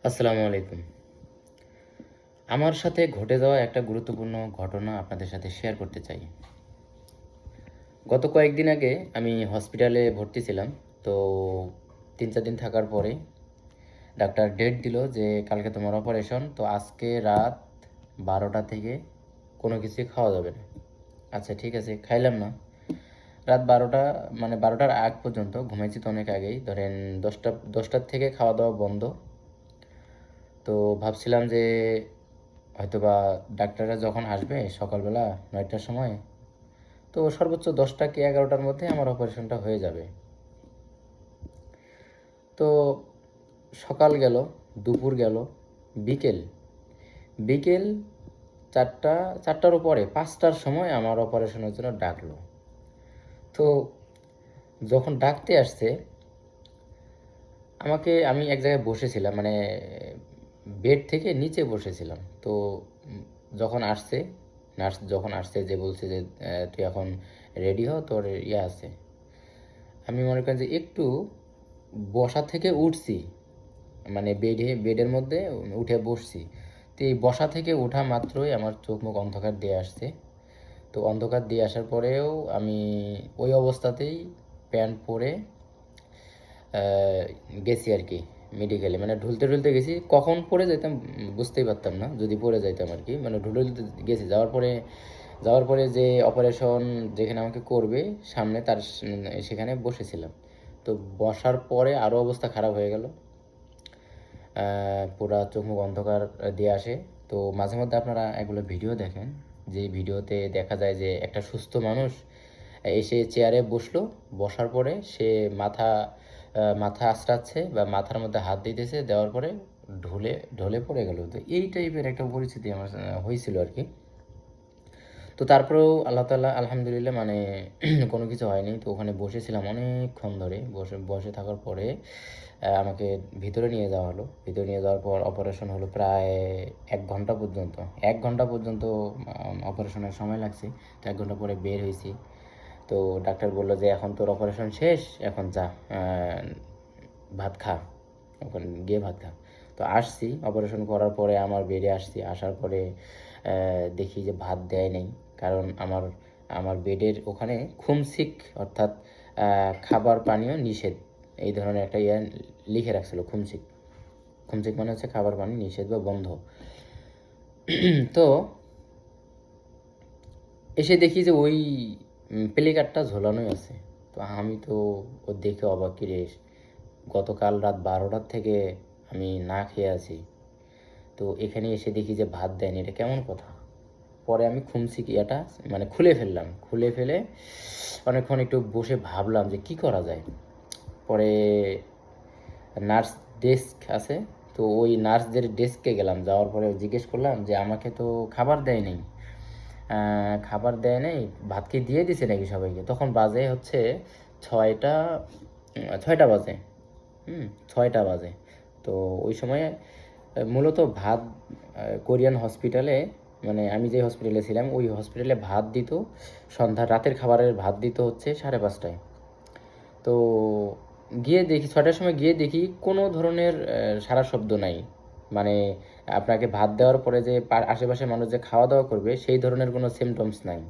আসসালামু আলাইকুম। আমার সাথে ঘটে যাওয়া একটা গুরুত্বপূর্ণ ঘটনা আপনাদের সাথে শেয়ার করতে চাই। গত কয়েকদিন আগে আমি হসপিটালে ভর্তি ছিলাম। তো ৩-৪ দিন থাকার পরে ডাক্তার ডেট দিল যে কালকে তোমার অপারেশন। তো আজকে রাত ১২টা থেকে কোনো কিছুই খাওয়া যাবে না। আচ্ছা ঠিক আছে, খাইলাম না। রাত ১২টা মানে ১২টার আগ পর্যন্ত ঘুমাইছি তো অনেক আগেই। ধরেন ১০টার থেকে খাওয়া দাওয়া বন্ধ। তো ভাবছিলাম যে হয়তোবা ডাক্তাররা যখন আসবে সকালবেলা ৯টার সময়, তো সর্বোচ্চ ১০টা কি ১১টার মধ্যে আমার অপারেশনটা হয়ে যাবে। তো সকাল গেল, দুপুর গেল, বিকেল বিকেল ৪টারও পরে ৫টার সময় আমার অপারেশনের জন্য ডাকলো। তো যখন ডাকতে আসছে আমি এক জায়গায় বসেছিলাম, মানে বেড থেকে নিচে বসেছিলাম। তো যখন আসছে নার্স যখন আসছে, যে বলছে যে তুই এখন রেডি হ, তোর ইয়ে আছে। আমি মনে করেন যে একটু বসা থেকে উঠছি, মানে বেডের মধ্যে উঠে বসছি। তো এই বসা থেকে ওঠা মাত্রই আমার চোখ মুখ অন্ধকার দিয়ে আসছে। তো অন্ধকার দিয়ে আসার পরেও আমি ওই অবস্থাতেই প্যান্ট পরে গেছি আর কি মেডিকেলে। মানে ঢুলতে ঢুলতে গেছি, কখন পড়ে যাইতাম বুঝতেই পারতাম না যদি পড়ে যাইতাম আর কি। মানে ঢুলতে ঢুলতে গেছি। যাওয়ার পরে যে অপারেশন যেখানে আমাকে করবে সামনে সেখানে বসেছিলাম। তো বসার পরে আরও অবস্থা খারাপ হয়ে গেল। পুরা চোখ মুখ অন্ধকার দিয়ে আসে। তো মাঝে মধ্যে আপনারা এগুলো ভিডিও দেখেন, যে ভিডিওতে দেখা যায় যে একটা সুস্থ মানুষ এসে চেয়ারে বসলো, বসার পরে সে মাথা আঁচড়াচ্ছে বা মাথার মধ্যে হাত দিতেছে, দেওয়ার পরে ঢলে ঢলে পড়ে গেল। তো এই টাইপের একটা পরিস্থিতি আমার হয়েছিল আর কি। তো তারপরেও আল্লাহ তাআলা আলহামদুলিল্লাহ, মানে কোনো কিছু হয়নি। তো ওখানে বসেছিলাম অনেকক্ষণ ধরে। বসে বসে থাকার পরে আমাকে ভিতরে নিয়ে যাওয়া হলো। ভিতরে নিয়ে যাওয়ার পর অপারেশন হলো প্রায় ১ ঘন্টা পর্যন্ত। ১ ঘন্টা পর্যন্ত অপারেশনের সময় লাগছে। তো ১ ঘন্টা পরে বের হয়েছি। তো ডাক্তার বললো যে এখন তোর অপারেশন শেষ, এখন যা ভাত খা, ওখানে গিয়ে ভাত খা। তো আসছি, অপারেশন করার পরে আমার বেডে আসছি। আসার পরে দেখি যে ভাত দেয় নেই। কারণ আমার আমার বেডের ওখানে খুমসিক, অর্থাৎ খাবার পানীয় নিষেধ, এই ধরনের একটা লিখে রাখছিল। খুমসিক খুমসিক মানে হচ্ছে খাবার পানি নিষেধ বা বন্ধ। তো এসে দেখি যে ওই প্লে কার্ডটা ঝোলানোই আছে। তো আমি তো ও দেখে অবাক, কি রে, গতকাল রাত ১২টার থেকে আমি না খেয়ে আছি, তো এখানে এসে দেখি যে ভাত দেয়নি, এটা কেমন কথা। পরে আমি খুমসি কি এটা মানে খুলে ফেললাম। খুলে ফেলে অনেকক্ষণ একটু বসে ভাবলাম যে কি করা যায়। পরে নার্স ডেস্ক আছে, তো ওই নার্সদের ডেস্কে গেলাম। যাওয়ার পরে জিজ্ঞেস করলাম যে আমাকে তো খাবার দেয় নেই, খাবার দেয় নেই, ভাত কি দিয়ে দিছে নাকি সবাইকে। তখন বাজে হচ্ছে ৬টা, ৬টা বাজে। ৬টা বাজে। তো ওই সময়ে মূলত ভাত কোরিয়ান হসপিটালে, মানে আমি যে হসপিটালে ছিলাম ওই হসপিটালে ভাত দিত সন্ধ্যা, রাতের খাবারের ভাত দিত হচ্ছে 5:30টায়। তো গিয়ে দেখি ৬টার সময় গিয়ে দেখি কোনো ধরনের সাড়া শব্দ নাই। মানে আপনাকে ভাত দেওয়ার পরে যে আশেপাশের মানুষ যে খাওয়া দাওয়া করবে সেই ধরনের কোনো সিমটমস নাই।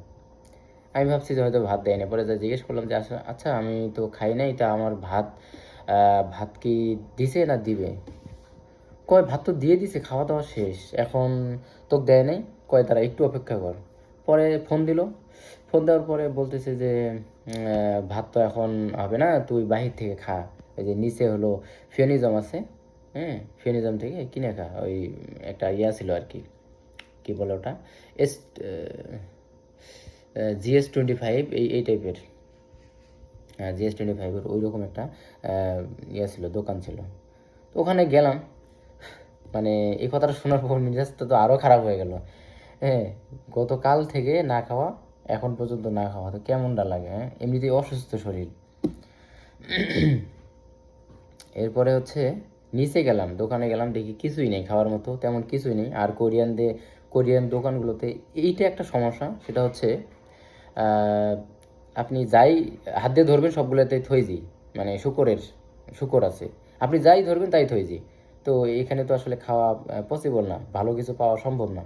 আমি ভাবছি যে হয়তো ভাত দেয়নি। পরে যা জিজ্ঞেস করলাম যে আচ্ছা আচ্ছা, আমি তো খাই নাই, তা আমার ভাত কি দিছে না দিবে। কয় ভাত তো দিয়ে দিছে, খাওয়া দাওয়া শেষ, এখন তোকে দেয় নাই, কয় তারা একটু অপেক্ষা কর। পরে ফোন দিল। ফোন দেওয়ার পরে বলতেছে যে ভাত তো এখন হবে না, তুই বাহির থেকে খা। এই যে নিচে হলো ফিওনিজম আছে, হ্যাঁ, ফিওনিজম থেকে কিনে খা। ওই একটা ইয়া ছিল আর কি, কী বলে ওটা, এস GS25, এই টাইপের। হ্যাঁ, GS25-এর ওই রকম একটা ইয়ে ছিল, দোকান ছিল। তো ওখানে গেলাম। মানে এই কথাটা শোনার পর মেজাজটা তো আরও খারাপ হয়ে গেল। হ্যাঁ, গতকাল থেকে না খাওয়া, এখন পর্যন্ত না খাওয়া, তো কেমনটা লাগে। হ্যাঁ, এমনিতেই অসুস্থ শরীর। এরপরে হচ্ছে নিচে গেলাম, দোকানে গেলাম, দেখি কিছুই নেই খাওয়ার মতো, তেমন কিছুই নেই। আর কোরিয়ান দোকানগুলোতে এইটা একটা সমস্যা, সেটা হচ্ছে আপনি যাই হাত দিয়ে ধরবেন সবগুলোতে থইজি, মানে শুকর আছে, আপনি যাই ধরবেন তাই থইজি। তো এখানে তো আসলে খাওয়া পসিবল না, ভালো কিছু পাওয়া সম্ভব না,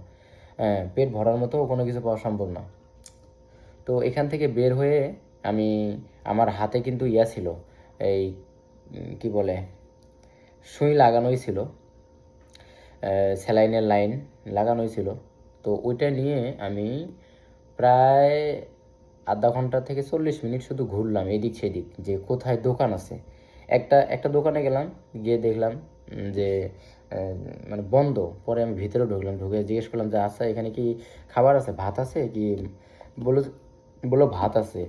পেট ভরার মতো কোনো কিছু পাওয়া সম্ভব না। তো এখান থেকে বের হয়ে আমি, আমার হাতে কিন্তু ছিল, এই কি বলে, সুই লাগানোই ছিল, স্যালাইনের লাইন লাগানোই ছিল। তো ওইটা নিয়ে আমি প্রায় আধা ঘন্টা থেকে 40 মিনিট শুধু ঘুরলাম এদিক সেদিক, যে কোথায় দোকান আছে। একটা দোকানে গেলাম, গিয়ে দেখলাম যে মানে বন্ধ। পরে আমি ভিতরে ঢুকলাম, ঢুকে জিজ্ঞেস করলাম যে আচ্ছা এখানে কি খাবার আছে, ভাত আছে কি? বললো বললো ভাত আছে।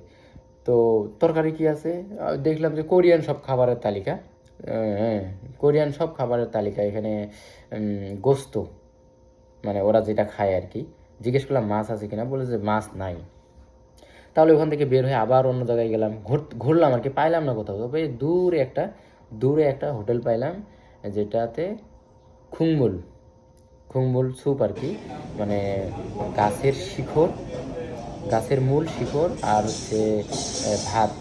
তো তরকারি কি আছে? দেখলাম যে কোরিয়ান সব খাবারের তালিকা, হ্যাঁ, কোরিয়ান সব খাবারের তালিকা এখানে, গোস্ত, মানে ওরা যেটা খায় আর কি। জিজ্ঞেস করলাম মাছ আছে কিনা, বলে যে মাছ নাই। তাহলে ওখান থেকে বের হয়ে আবার অন্য জায়গায় গেলাম, ঘুরলাম আর কি, পাইলাম না কোথাও। তবে দূরে একটা হোটেল পাইলাম, যেটাতে খুংমুল খুংমুল স্যুপ আর কি, মানে গাছের শিকড়, গাছের মূল শিকড় আর হচ্ছে ভাত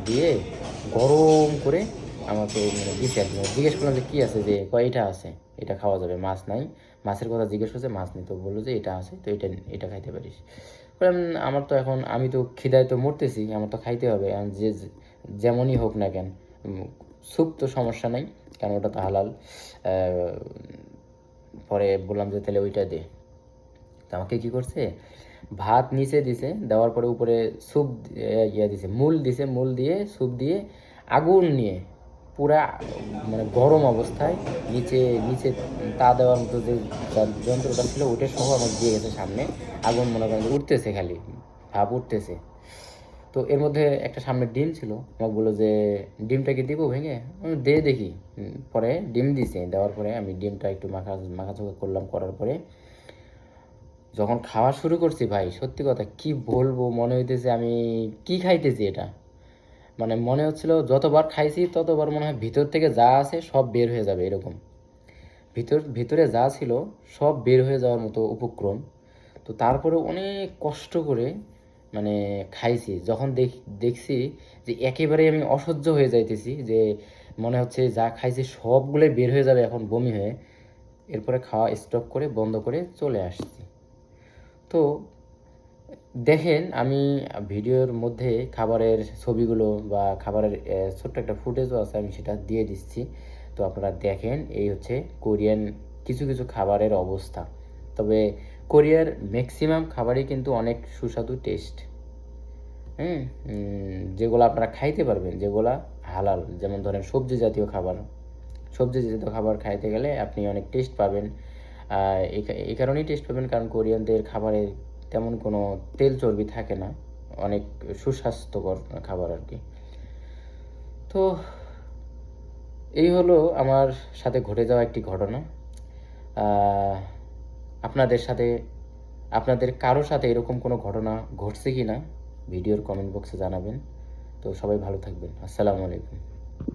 দিয়ে গরম করে আমাকে মানে দিছে আর কি। জিজ্ঞেস করলাম যে কী আছে, যে এটা আছে, এটা খাওয়া যাবে, মাছ নাই। মাছের কথা জিজ্ঞেস করছে, মাছ নেই। তো বললো যে এটা আছে, তো এটা খাইতে পারিস। বললাম আমার তো এখন, আমি তো খিদায় তো মরতেছি, আমার তো খাইতে হবে, যে যেমনই হোক না কেন। স্যুপ তো সমস্যা নেই, কারণ ওটা তো হালাল। পরে বললাম যে তাহলে ওইটা দে। তো আমাকে কী করছে, ভাত নিচে দিছে, দেওয়ার পরে উপরে স্যুপ দিছে, মূল দিয়ে স্যুপ দিয়ে আগুন নিয়ে পুরা মানে গরম অবস্থায় নিচে নিচে তা দেওয়ার মতো যে যন্ত্রটা ছিল ওইটা সহ আমাকে দিয়ে গেছে সামনে। আগুন মনে করেন উঠতেছে, খালি ভাপ উঠতেছে। তো এর মধ্যে একটা সামনে ডিম ছিল, আমাকে বললো যে ডিমটাকে দিব ভেঙে, আমি দে দেখি। পরে ডিম দিছে, দেওয়ার পরে আমি ডিমটা একটু মাখাচোখা করলাম, করার পরে যখন খাওয়া শুরু করছি ভাই, সত্যি কথা কি বলবো, মনে হইতেছে আমি কি খাইতেছি এটা। মানে মনে হচ্ছিল যতবার খাইছি ততবার মনে হয় ভিতর থেকে যা আছে সব বের হয়ে যাবে এরকম। ভিতরে যা ছিল সব বের হয়ে যাওয়ার মতো উপক্রম। তো তারপরে অনেক কষ্ট করে মানে খাইছি। যখন দেখছি যে একেবারে আমি অসহ্য হয়ে যাইতেছি, যে মনে হচ্ছে যা খাইছি সবগুলোই বের হয়ে যাবে এখন বমি হয়ে, এরপরে খাওয়া স্টপ করে বন্ধ করে চলে আসছি। তো দেখেন, আমি ভিডিওর মধ্যে খাবারের ছবিগুলো বা খাবারের ছোট্ট একটা ফুটেজও আছে, আমি সেটা দিয়ে দিচ্ছি। তো আপনারা দেখেন, এই হচ্ছে কোরিয়ান কিছু কিছু খাবারের অবস্থা। তবে কোরিয়ার ম্যাক্সিমাম খাবারই কিন্তু অনেক সুস্বাদু টেস্ট, হ্যাঁ, যেগুলো আপনারা খাইতে পারবেন, যেগুলো হালাল। যেমন ধরেন সবজি জাতীয় খাবার খাইতে গেলে আপনি অনেক টেস্ট পাবেন। এই কারণেই টেস্ট পাবেন, কারণ কোরিয়ানদের খাবারে তেমন কোনো তেল চর্বি থাকে না, অনেক সুস্বাস্থ্যকর খাবার আর কি। তো এই হলো আমার সাথে ঘটে যাওয়া একটি ঘটনা। আপনাদের কারো সাথে এরকম কোনো ঘটনা ঘটছে কি না ভিডিওর কমেন্ট বক্সে জানাবেন। তো সবাই ভালো থাকবেন। আসসালামু আলাইকুম।